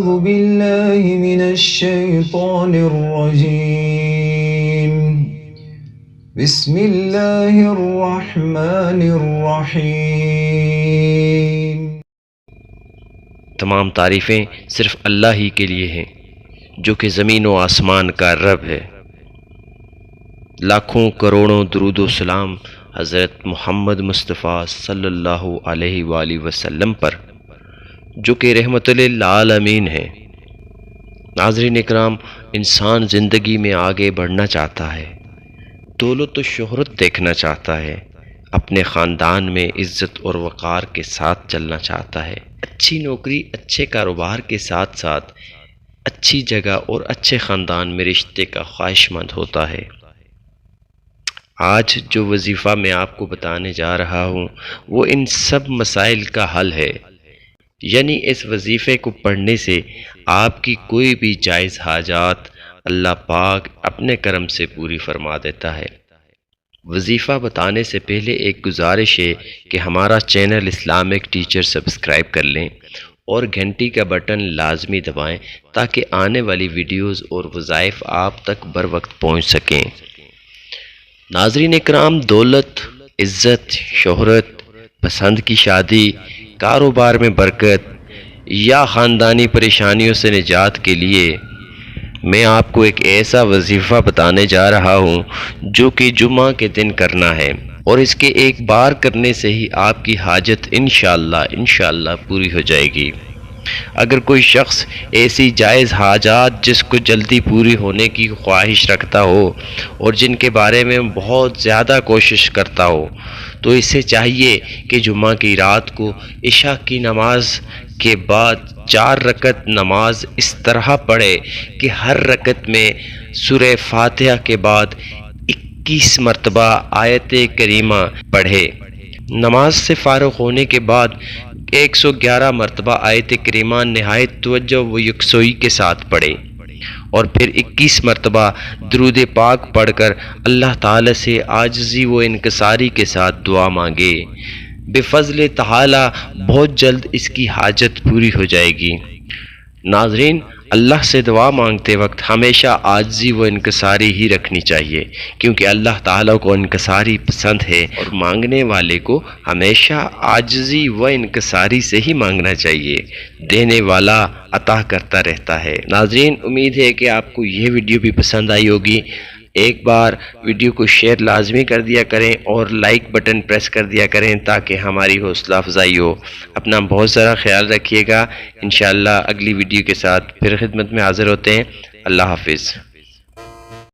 أعوذ بالله من الشيطان الرجيم بسم الله الرحمن الرحيم۔ تمام تعریفیں صرف اللہ ہی کے لیے ہیں جو کہ زمین و آسمان کا رب ہے۔ لاکھوں کروڑوں درود و سلام حضرت محمد مصطفیٰ صلی اللہ علیہ وآلہ وسلم پر جو کہ رحمت للعالمین ہے۔ ناظرین اکرام، انسان زندگی میں آگے بڑھنا چاہتا ہے، دولت و شہرت دیکھنا چاہتا ہے، اپنے خاندان میں عزت اور وقار کے ساتھ چلنا چاہتا ہے، اچھی نوکری، اچھے کاروبار کے ساتھ ساتھ اچھی جگہ اور اچھے خاندان میں رشتے کا خواہش مند ہوتا ہے۔ آج جو وظیفہ میں آپ کو بتانے جا رہا ہوں وہ ان سب مسائل کا حل ہے، یعنی اس وظیفے کو پڑھنے سے آپ کی کوئی بھی جائز حاجات اللہ پاک اپنے کرم سے پوری فرما دیتا ہے۔ وظیفہ بتانے سے پہلے ایک گزارش ہے کہ ہمارا چینل اسلامک ٹیچر سبسکرائب کر لیں اور گھنٹی کا بٹن لازمی دبائیں تاکہ آنے والی ویڈیوز اور وظائف آپ تک بر وقت پہنچ سکیں۔ ناظرین اکرام، دولت، عزت، شہرت، پسند کی شادی، کاروبار میں برکت یا خاندانی پریشانیوں سے نجات کے لیے میں آپ کو ایک ایسا وظیفہ بتانے جا رہا ہوں جو کہ جمعہ کے دن کرنا ہے، اور اس کے ایک بار کرنے سے ہی آپ کی حاجت انشاءاللہ پوری ہو جائے گی۔ اگر کوئی شخص ایسی جائز حاجات جس کو جلدی پوری ہونے کی خواہش رکھتا ہو اور جن کے بارے میں بہت زیادہ کوشش کرتا ہو تو اسے چاہیے کہ جمعہ کی رات کو عشاء کی نماز کے بعد 4 رکعت نماز اس طرح پڑھے کہ ہر رکعت میں سورہ فاتحہ کے بعد 21 مرتبہ آیت کریمہ پڑھے۔ نماز سے فارغ ہونے کے بعد 111 مرتبہ آیت کریمہ نہایت توجہ و یکسوئی کے ساتھ پڑھے، اور پھر 21 مرتبہ درود پاک پڑھ کر اللہ تعالی سے عاجزی و انکساری کے ساتھ دعا مانگے۔ بفضل تعالی بہت جلد اس کی حاجت پوری ہو جائے گی۔ ناظرین، اللہ سے دعا مانگتے وقت ہمیشہ عاجزی و انکساری ہی رکھنی چاہیے، کیونکہ اللہ تعالیٰ کو انکساری پسند ہے، اور مانگنے والے کو ہمیشہ عاجزی و انکساری سے ہی مانگنا چاہیے۔ دینے والا عطا کرتا رہتا ہے۔ ناظرین، امید ہے کہ آپ کو یہ ویڈیو بھی پسند آئی ہوگی۔ ایک بار ویڈیو کو شیئر لازمی کر دیا کریں اور لائک بٹن پریس کر دیا کریں تاکہ ہماری حوصلہ افزائی ہو۔ اپنا بہت سارا خیال رکھیے گا۔ انشاءاللہ اگلی ویڈیو کے ساتھ پھر خدمت میں حاضر ہوتے ہیں۔ اللہ حافظ۔